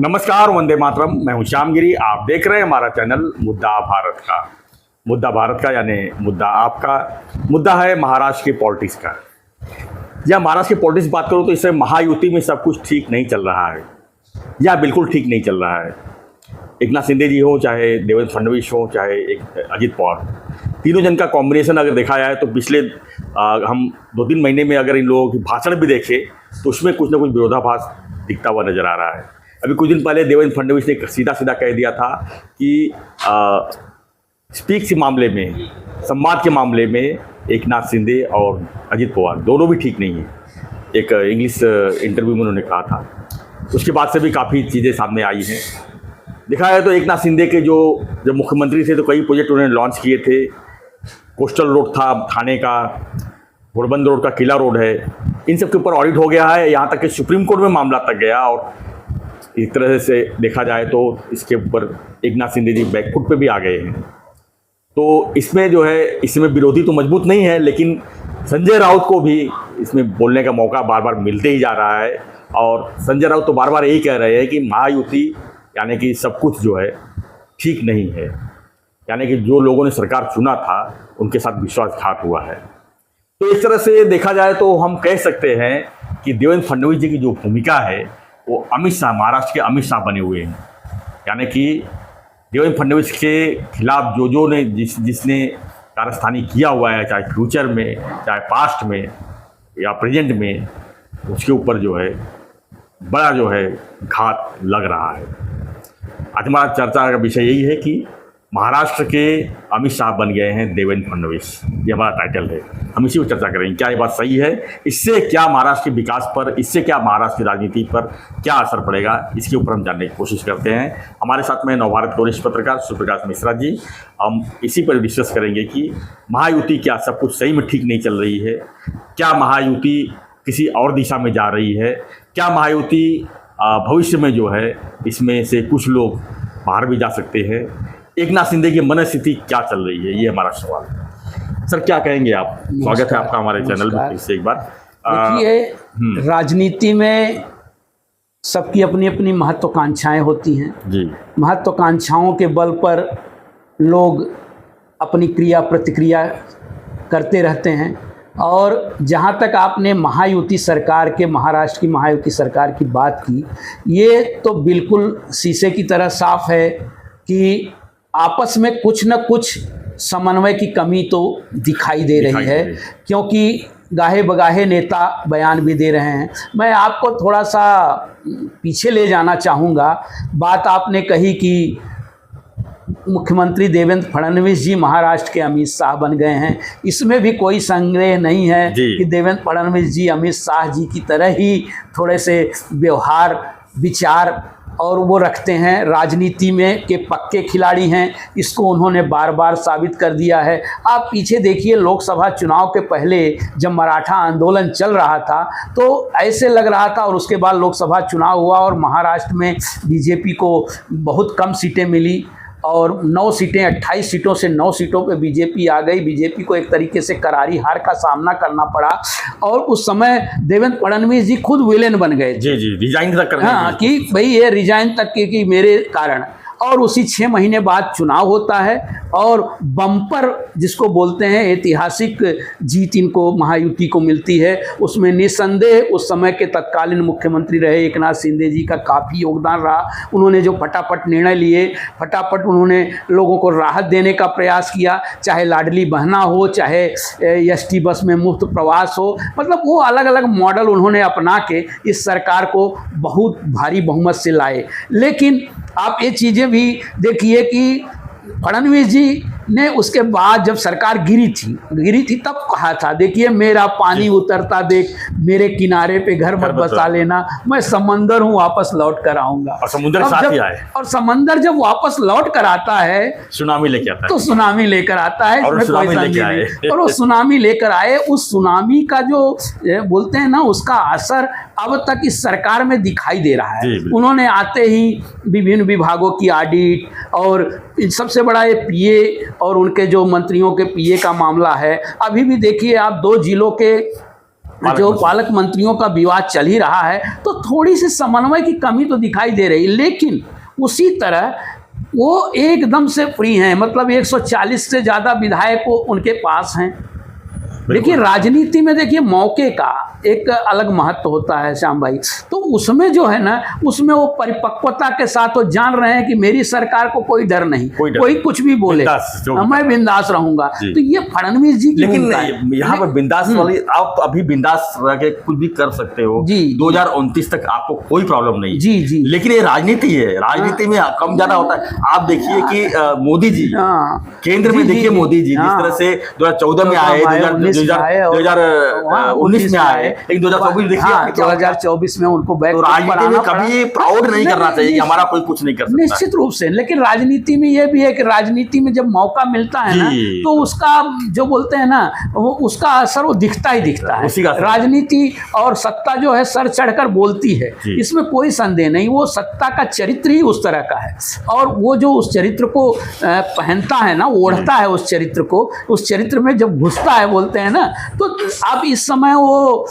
नमस्कार, वंदे मातरम। मैं हूं श्यामगिरी। आप देख रहे हैं हमारा चैनल मुद्दा भारत का। मुद्दा भारत का यानी मुद्दा आपका। मुद्दा है महाराष्ट्र की पॉलिटिक्स का। या महाराष्ट्र की पॉलिटिक्स बात करूं तो इससे महायुति में सब कुछ ठीक नहीं चल रहा है, या बिल्कुल ठीक नहीं चल रहा है। एकनाथ शिंदे जी हो, चाहे देवेंद्र फडणवीस हो, चाहे एक अजित पवार, तीनों जन का कॉम्बिनेशन अगर देखा जाए तो पिछले हम 2-3 महीने में अगर इन लोगों की भाषण भी देखें तो उसमें कुछ ना कुछ विरोधाभास दिखता हुआ नजर आ रहा है। अभी कुछ दिन पहले देवेंद्र फडणवीस ने सीधा सीधा कह दिया था कि स्पीक के मामले में, संवाद के मामले में एकनाथ शिंदे और अजित पवार दोनों भी ठीक नहीं हैं। एक इंग्लिश इंटरव्यू में उन्होंने कहा था। उसके बाद से भी काफ़ी चीज़ें सामने आई हैं। देखा है तो एकनाथ शिंदे के जब मुख्यमंत्री थे तो कई प्रोजेक्ट उन्होंने लॉन्च किए थे। कोस्टल रोड था थाने का, घोड़बंद रोड का किला रोड है, इन सब के ऊपर ऑडिट हो गया है। यहाँ तक कि सुप्रीम कोर्ट में मामला तक गया। और एक तरह से देखा जाए तो इसके ऊपर एकनाथ शिंदे जी बैकफुट पे भी आ गए हैं। तो इसमें जो है, इसमें विरोधी तो मजबूत नहीं है, लेकिन संजय राउत को भी इसमें बोलने का मौका बार बार मिलते ही जा रहा है। और संजय राउत तो बार बार यही कह रहे हैं कि महायुति यानी कि सब कुछ जो है ठीक नहीं है, यानी कि जो लोगों ने सरकार चुना था उनके साथ विश्वासघात हुआ है। तो इस तरह से देखा जाए तो हम कह सकते हैं कि देवेंद्र फडणवीस जी की जो भूमिका है वो अमित शाह, महाराष्ट्र के अमित शाह बने हुए हैं। यानी कि देवेंद्र फडणवीस के खिलाफ जो ने जिसने कारस्तानी किया हुआ है, चाहे फ्यूचर में, चाहे पास्ट में या प्रेजेंट में, उसके ऊपर जो है बड़ा जो है घात लग रहा है। आज हमारा चर्चा का विषय यही है कि महाराष्ट्र के अमित शाह बन गए हैं देवेंद्र फडणवीस। ये हमारा टाइटल है। हम इसी पर चर्चा करेंगे। क्या ये बात सही है? इससे क्या महाराष्ट्र के विकास पर, इससे क्या महाराष्ट्र की राजनीति पर क्या असर पड़ेगा, इसके ऊपर हम जानने की कोशिश करते हैं। हमारे साथ में नवभारत के वरिष्ठ पत्रकार सूर्यप्रकाश मिश्रा जी। हम इसी पर डिस्कस करेंगे कि महायुति क्या सब कुछ सही में ठीक नहीं चल रही है, क्या महायुति किसी और दिशा में जा रही है, क्या महायुति भविष्य में जो है इसमें से कुछ लोग बाहर भी जा सकते हैं, एकनाथ शिंदे की मनस्थिति क्या चल रही है, ये हमारा सवाल है। सर क्या कहेंगे आप? स्वागत है आपका हमारे चैनल में फिर से एक बार। देखिए, राजनीति में सबकी अपनी अपनी महत्वाकांक्षाएं होती हैं जी। महत्वाकांक्षाओं के बल पर लोग अपनी क्रिया प्रतिक्रिया करते रहते हैं। और जहाँ तक आपने महायुति सरकार के, महाराष्ट्र की महायुति सरकार की बात की, ये तो बिल्कुल शीशे की तरह साफ है कि आपस में कुछ न कुछ समन्वय की कमी तो दिखाई दे रही है, क्योंकि गाहे बगाहे नेता बयान भी दे रहे हैं। मैं आपको थोड़ा सा पीछे ले जाना चाहूँगा। बात आपने कही कि मुख्यमंत्री देवेंद्र फडणवीस जी महाराष्ट्र के अमित शाह बन गए हैं। इसमें भी कोई संदेह नहीं है कि देवेंद्र फडणवीस जी अमित शाह जी की तरह ही थोड़े से व्यवहार, विचार और वो रखते हैं। राजनीति में के पक्के खिलाड़ी हैं, इसको उन्होंने बार बार साबित कर दिया है। आप पीछे देखिए, लोकसभा चुनाव के पहले जब मराठा आंदोलन चल रहा था तो ऐसे लग रहा था, और उसके बाद लोकसभा चुनाव हुआ और महाराष्ट्र में बीजेपी को बहुत कम सीटें मिली और 9 सीटें, 28 सीटों से 9 सीटों पे बीजेपी आ गई। बीजेपी को एक तरीके से करारी हार का सामना करना पड़ा और उस समय देवेंद्र फडणवीस जी खुद विलेन बन गए। जी, रिजाइन तक करने, हाँ, कि भाई ये रिजाइन तक कि मेरे कारण। और उसी 6 महीने बाद चुनाव होता है और बम्पर जिसको बोलते हैं ऐतिहासिक जीत इनको महायुति को मिलती है। उसमें निस्संदेह उस समय के तत्कालीन मुख्यमंत्री रहे एकनाथ शिंदे जी का काफ़ी योगदान रहा। उन्होंने जो फटाफट निर्णय लिए, फटाफट उन्होंने लोगों को राहत देने का प्रयास किया, चाहे लाडली बहना हो, चाहे एसटी बस में मुफ्त प्रवास हो, मतलब वो अलग अलग मॉडल उन्होंने अपना के इस सरकार को बहुत भारी बहुमत से लाए। लेकिन आप ये चीज़ें भी देखिए कि फडणवीस जी ने उसके बाद जब सरकार गिरी थी तब कहा था, देखिए मेरा पानी उतरता देख, मेरे किनारे पे घर मत बसा लेना, मैं समंदर हूँ, वापस लौट कर आऊंगा। और समुद्र साथ ही आए। और समंदर जब वापस लौट कर आता है, सुनामी लेकर आता है, तो सुनामी लेकर आता है, और सुनामी लेकर आए। और वो सुनामी लेकर आए। उस सुनामी का जो बोलते हैं ना, उसका असर अब तक इस सरकार में दिखाई दे रहा है। उन्होंने आते ही विभिन्न विभागों की ऑडिट, और सबसे बड़ा ये पीए और उनके जो मंत्रियों के पीए का मामला है। अभी भी देखिए आप 2 जिलों के जो पालक मंत्रियों का विवाद चल ही रहा है, तो थोड़ी सी समन्वय की कमी तो दिखाई दे रही, लेकिन उसी तरह वो एकदम से फ्री हैं, मतलब 140 से ज़्यादा विधायक उनके पास हैं। देखिए राजनीति में देखिए मौके का एक अलग महत्व होता है श्याम भाई, तो उसमें जो है ना, उसमें वो परिपक्वता के साथ वो जान रहे हैं कि मेरी सरकार को कोई डर नहीं, कोई कुछ भी बोले मैं बिंदास रहूंगा। तो ये फडणवीस जी की, लेकिन यहाँ पर बिंदास वाली, आप अभी बिंदास रह के कुछ भी कर सकते हो जी, 2029 तक आपको कोई प्रॉब्लम नहीं जी जी। लेकिन ये राजनीति है, राजनीति में कम ज्यादा होता है। आप देखिए कि मोदी जी केंद्र में, देखिए मोदी जी जिस तरह से 2014 में आए, 2019 में आए, लेकिन 2024 देखिए 2024 में उनको बैक तो राजनीति में कभी प्राउड नहीं करना चाहिए कि हमारा कोई कुछ नहीं कर सकता। निश्चित रूप से, लेकिन राजनीति में ये भी है कि राजनीति में जब मौका मिलता है ना, तो उसका जो बोलते हैं ना, वो उसका असर वो दिखता ही दिखता है। राजनीति और सत्ता जो है सर चढ़कर बोलती है, इसमें कोई संदेह नहीं। वो सत्ता का चरित्र ही उस तरह का है, और वो जो उस चरित्र को पहनता है ना, ओढ़ता है उस चरित्र को, उस चरित्र में जब घुसता है, बोलते हैं ना, तो अब इस समय वो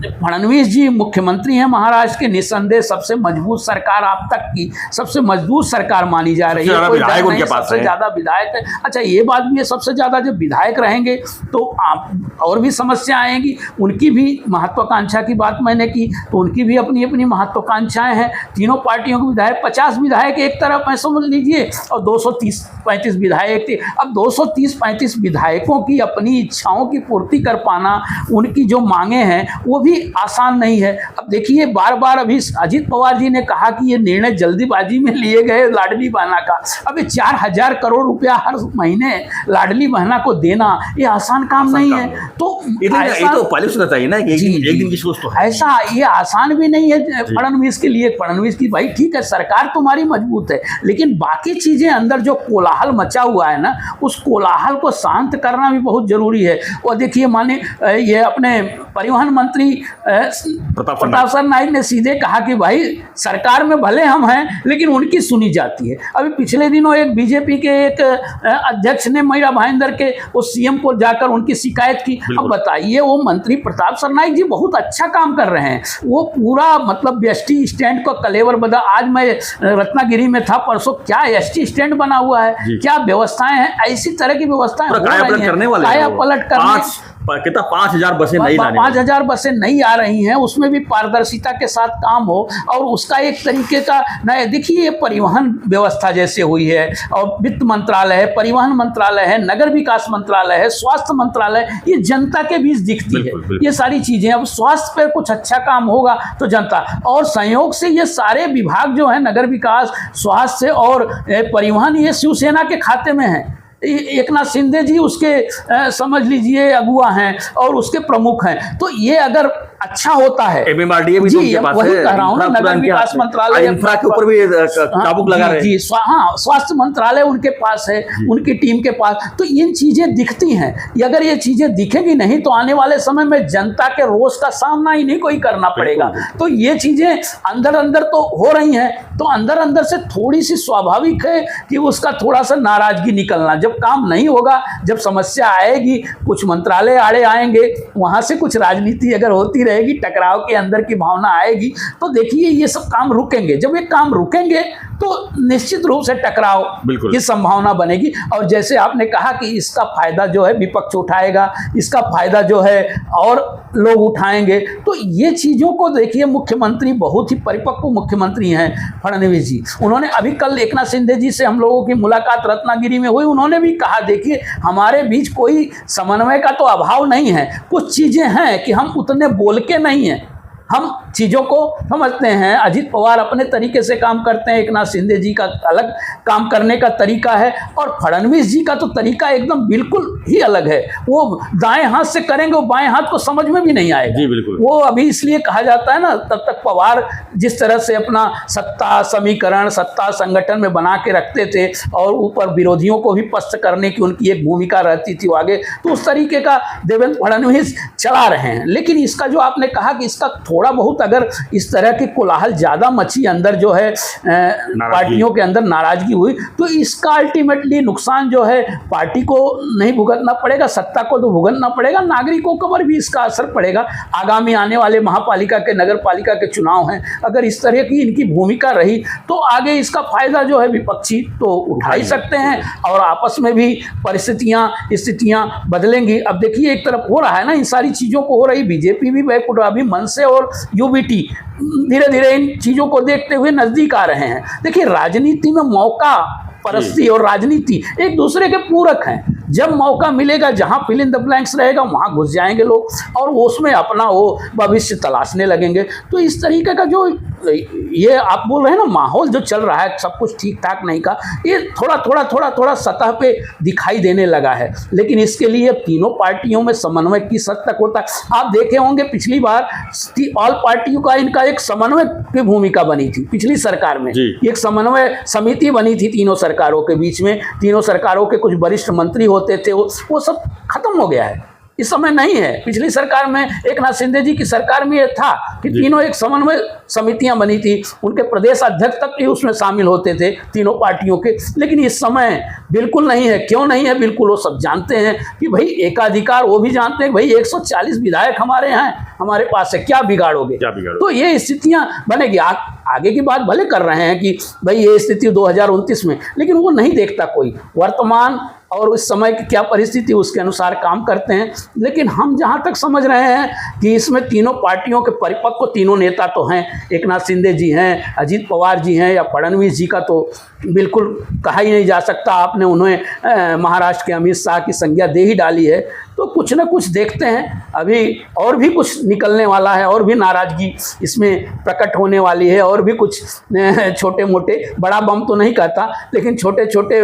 फडणवीस जी मुख्यमंत्री हैं महाराष्ट्र के, निस्संदेह सबसे मजबूत सरकार आप तक की सबसे मजबूत सरकार मानी जा रही है, कोई डर नहीं, सबसे ज्यादा विधायक है। अच्छा ये बात भी है, सबसे ज्यादा जब विधायक रहेंगे तो आप और भी समस्या आएंगी, उनकी भी महत्वाकांक्षा की बात मैंने की, तो उनकी भी अपनी अपनी महत्वाकांक्षाएं हैं। तीनों पार्टियों के विधायक, 50 विधायक एक तरफ है समझ लीजिए, और 230-35 विधायक थे। अब 230-35 विधायकों की अपनी इच्छाओं की पूर्ति कर पाना, उनकी जो मांगे हैं वो भी आसान नहीं है। अब देखिए बार बार अभी अजित पवार जी ने कहा कि ये निर्णय जल्दीबाजी में लिए गए लाडली बहना का। अब 4000 करोड़ रुपया हर महीने लाडली बहना को देना ये आसान काम नहीं है। तो पहले सोचना चाहिए ना कि एक दिन की सोच तो है। ऐसा ये आसान भी नहीं है फडणवीस के लिए। फडणवीस की भाई ठीक है सरकार तुम्हारी मजबूत है, लेकिन बाकी चीजें अंदर जो कोलाहल मचा हुआ है ना, उस कोलाहल को शांत करना भी बहुत जरूरी है। और देखिए माने ये अपने परिवहन मंत्री प्रताप सर नाइक ने सीधे कहा कि भाई सरकार में भले हम हैं लेकिन उनकी सुनी जाती है। अभी पिछले दिनों एक बीजेपी के एक अध्यक्ष ने मीरा भाईंदर के उस सीएम को जाकर उनकी शिकायत की। अब बताइए वो मंत्री प्रताप सर नाइक जी बहुत अच्छा काम कर रहे हैं, वो पूरा मतलब एसटी स्टैंड को कलेवर बदल। आज मैं रत्नागिरी में था परसों, क्या एसटी स्टैंड बना हुआ है, क्या व्यवस्थाएं हैं, ऐसी तरह की व्यवस्थाएं हो रही हैं। काया पलट करने कितना 5000 बसें नहीं, 5000 बसें नहीं आ रही हैं, उसमें भी पारदर्शिता के साथ काम हो, और उसका एक तरीके का नया देखिए परिवहन व्यवस्था जैसे हुई है, और वित्त मंत्रालय है, परिवहन मंत्रालय है, नगर विकास मंत्रालय है, स्वास्थ्य मंत्रालय, ये जनता के बीच दिखती है ये सारी चीजें। अब स्वास्थ्य पर कुछ अच्छा काम होगा तो जनता, और संयोग से ये सारे विभाग जो है नगर विकास, स्वास्थ्य और परिवहन, ये शिवसेना के खाते में है। एकनाथ शिंदे जी उसके समझ लीजिए अगुआ हैं और उसके प्रमुख हैं। तो ये अगर अच्छा होता है, MMRDA भी उनके पास वही कह रहा हूँ ना, नगर विकास मंत्रालय, इंफ्रा के ऊपर भी चाबुक लगा रहे हैं। हाँ, स्वास्थ्य मंत्रालय उनके पास है, उनकी टीम के पास। तो इन चीजें दिखती हैं, अगर ये चीजें दिखेगी नहीं तो आने वाले समय में जनता के रोष का सामना ही नहीं कोई करना पड़ेगा। तो ये चीजें अंदर अंदर तो हो रही हैं, तो अंदर अंदर से थोड़ी सी स्वाभाविक है कि उसका थोड़ा सा नाराजगी निकलना। जब काम नहीं होगा, जब समस्या आएगी, कुछ मंत्रालय आड़े आएंगे, वहां से कुछ राजनीति अगर होती रहेगी, टकराव के अंदर की भावना आएगी, तो देखिए ये सब काम रुकेंगे। जब ये काम रुकेंगे तो निश्चित रूप से टकराव की संभावना बनेगी। और जैसे आपने कहा कि इसका फायदा जो है विपक्ष उठाएगा, इसका फायदा जो है और लोग उठाएंगे, तो ये चीजों को देखिए मुख्यमंत्री बहुत ही परिपक्व मुख्यमंत्री हैं फडणवीस जी। उन्होंने अभी कल एकनाथ शिंदे जी से हम लोगों की मुलाकात रत्नागिरी में हुई, उन्होंने भी कहा देखिए हमारे बीच कोई समन्वय का तो अभाव नहीं है, कुछ चीजें हैं कि हम उतने बोल के नहीं हैं, हम चीज़ों को समझते हैं। अजित पवार अपने तरीके से काम करते हैं, एकनाथ शिंदे जी का अलग काम करने का तरीका है, और फडणवीस जी का तो तरीका एकदम बिल्कुल ही अलग है। वो दाएं हाथ से करेंगे, वो बाएं हाथ को समझ में भी नहीं आएगा। जी बिल्कुल। वो अभी इसलिए कहा जाता है ना, तब तक पवार जिस तरह से अपना सत्ता समीकरण, सत्ता संगठन में बना के रखते थे और ऊपर विरोधियों को भी पस्त करने की उनकी एक भूमिका रहती थी आगे, तो उस तरीके का देवेंद्र फडणवीस चला रहे हैं। लेकिन इसका जो आपने कहा कि इसका थोड़ा बहुत अगर इस तरह की कोलाहल ज़्यादा मची, अंदर जो है पार्टियों के अंदर नाराजगी हुई, तो इसका अल्टीमेटली नुकसान जो है पार्टी को नहीं भुगतना पड़ेगा, सत्ता को तो भुगतना पड़ेगा, नागरिकों पर भी इसका असर पड़ेगा। आगामी आने वाले महापालिका के, नगर पालिका के चुनाव हैं, अगर इस तरह की इनकी भूमिका रही तो आगे इसका फायदा जो है विपक्षी तो उठा ही सकते हैं और आपस में भी स्थितियां बदलेंगी। अब देखिए एक तरफ हो रहा है ना, इन सारी चीज़ों को हो रही, बीजेपी भी बैकफुट, अभी मनसे और यूबीटी धीरे धीरे इन चीज़ों को देखते हुए नज़दीक आ रहे हैं। देखिए राजनीति में मौका परस्ती और राजनीति एक दूसरे के पूरक हैं। जब मौका मिलेगा, जहां फिल इन द ब्लैंक्स रहेगा, वहां घुस जाएंगे लोग और उसमें अपना वो भविष्य तलाशने लगेंगे। तो इस तरीके का जो ये आप बोल रहे हैं ना, माहौल जो चल रहा है सब कुछ ठीक ठाक नहीं का, ये थोड़ा सतह पे दिखाई देने लगा है। लेकिन इसके लिए तीनों पार्टियों में समन्वय किस हद तक होता है। आप देखे होंगे पिछली बार ऑल पार्टियों का इनका एक समन्वय की भूमिका बनी थी पिछली सरकार में, एक समन्वय समिति बनी थी तीनों सरकारों के बीच में, तीनों सरकारों के कुछ वरिष्ठ मंत्री होते थे, वो सब खत्म हो गया है, इस समय नहीं है। पिछली सरकार में एकनाथ शिंदे जी की सरकार में ये था कि तीनों एक समन्वय समितियां बनी थी, उनके प्रदेश अध्यक्ष तक भी उसमें शामिल होते थे तीनों पार्टियों के। लेकिन इस समय बिल्कुल नहीं है। क्यों नहीं है? बिल्कुल वो सब जानते हैं कि भाई एकाधिकार, वो भी जानते हैं भाई 140 विधायक हमारे यहाँ हमारे पास है, क्या बिगाड़ोगे? तो ये स्थितियां बनेगी। आगे की बात भले कर रहे हैं कि भाई ये स्थिति 2029 में, लेकिन वो नहीं देखता कोई। वर्तमान और उस समय की क्या परिस्थिति, उसके अनुसार काम करते हैं। लेकिन हम जहाँ तक समझ रहे हैं कि इसमें तीनों पार्टियों के परिपक्व तीनों नेता तो हैं, एकनाथ शिंदे जी हैं, अजीत पवार जी हैं, या फडणवीस जी का तो बिल्कुल कहा ही नहीं जा सकता। आपने उन्हें महाराष्ट्र के अमित शाह की संज्ञा दे ही डाली है। तो कुछ ना कुछ देखते हैं, अभी और भी कुछ निकलने वाला है, और भी नाराजगी इसमें प्रकट होने वाली है, और भी कुछ छोटे मोटे, बड़ा बम तो नहीं कहता, लेकिन छोटे छोटे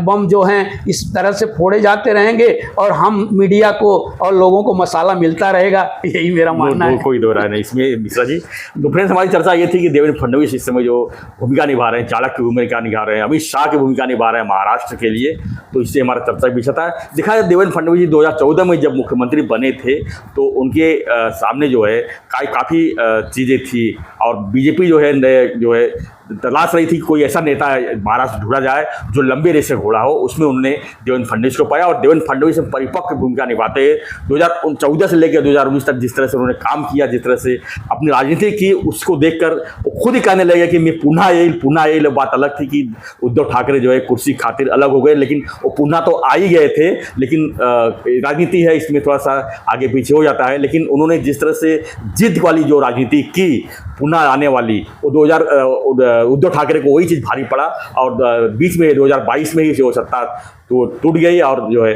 बम जो हैं इस तरह से फोड़े जाते रहेंगे और हम मीडिया को और लोगों को मसाला मिलता रहेगा। यही मेरा मानना है। कोई दो राय नहीं इसमें मिश्रा जी। तो फ्रेंड्स, हमारी चर्चा ये थी कि देवेंद्र फडणवीस इस समय जो भूमिका निभा रहे हैं, चाणक्य की भूमिका निभा रहे हैं, अमित शाह की भूमिका निभा रहे हैं महाराष्ट्र के लिए, तो इससे हमारा चर्चा भी था। दिखा है देवेंद्र फडणवीस जी 2014 में जब मुख्यमंत्री बने थे तो उनके सामने जो है काफ़ी चीज़ें थी, और बीजेपी जो है तलाश रही थी कोई ऐसा नेता महाराष्ट्र ढूंढा जाए जो लंबे रेस से घोड़ा हो। उसमें उन्होंने देवेंद्र फडणवीस को पाया, और देवेंद्र फडणवीस में परिपक्व भूमिका निभाते हैं 2014 से लेकर 2019 तक। जिस तरह से उन्होंने काम किया, जिस तरह से अपनी राजनीति की, उसको देखकर वो खुद ही कहने लगे कि मैं पुनः ये बात अलग थी कि उद्धव ठाकरे जो है कुर्सी खातिर अलग हो गए, लेकिन वो पुनः तो आ ही गए थे। लेकिन राजनीति है, इसमें थोड़ा सा आगे पीछे हो जाता है। लेकिन उन्होंने जिस तरह से जिद वाली जो राजनीति की पुनः आने वाली, वो उद्धव ठाकरे को वही चीज़ भारी पड़ा, और बीच में 2022 में ही जो सत्ता तो टूट गई, और जो है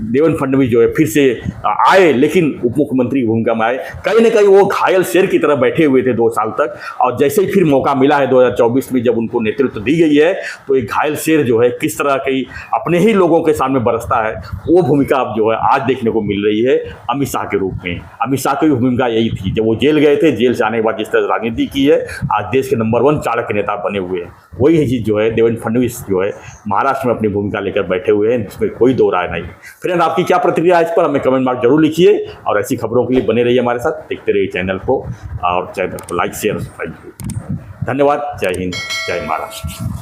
देवेंद्र फडणवीस जो है फिर से आए, लेकिन उप मुख्यमंत्री की भूमिका में आए। कहीं ना कहीं वो घायल शेर की तरह बैठे हुए थे 2 साल तक, और जैसे ही फिर मौका मिला है 2024 में जब उनको नेतृत्व दी गई है, तो एक घायल शेर जो है किस तरह की अपने ही लोगों के सामने बरसता है, वो भूमिका अब जो है आज देखने को मिल रही है अमित शाह के रूप में। अमित शाह की भूमिका यही थी, जब वो जेल गए थे, जेल से आने के बाद जिस तरह राजनीति की है, आज देश के नंबर 1 चाणक्य नेता बने हुए हैं। वही चीज़ जो है देवेंद्र फडणवीस जो है महाराष्ट्र में अपनी भूमिका लेकर बैठे हुए हैं, इसमें कोई दो राय नहीं। फ्रेंड, आपकी क्या प्रतिक्रिया है इस पर हमें कमेंट मार्क जरूर लिखिए, और ऐसी खबरों के लिए बने रहिए हमारे साथ, देखते रहिए चैनल को, और चैनल को लाइक शेयर सब्सक्राइब। धन्यवाद। जय हिंद, जय महाराष्ट्र।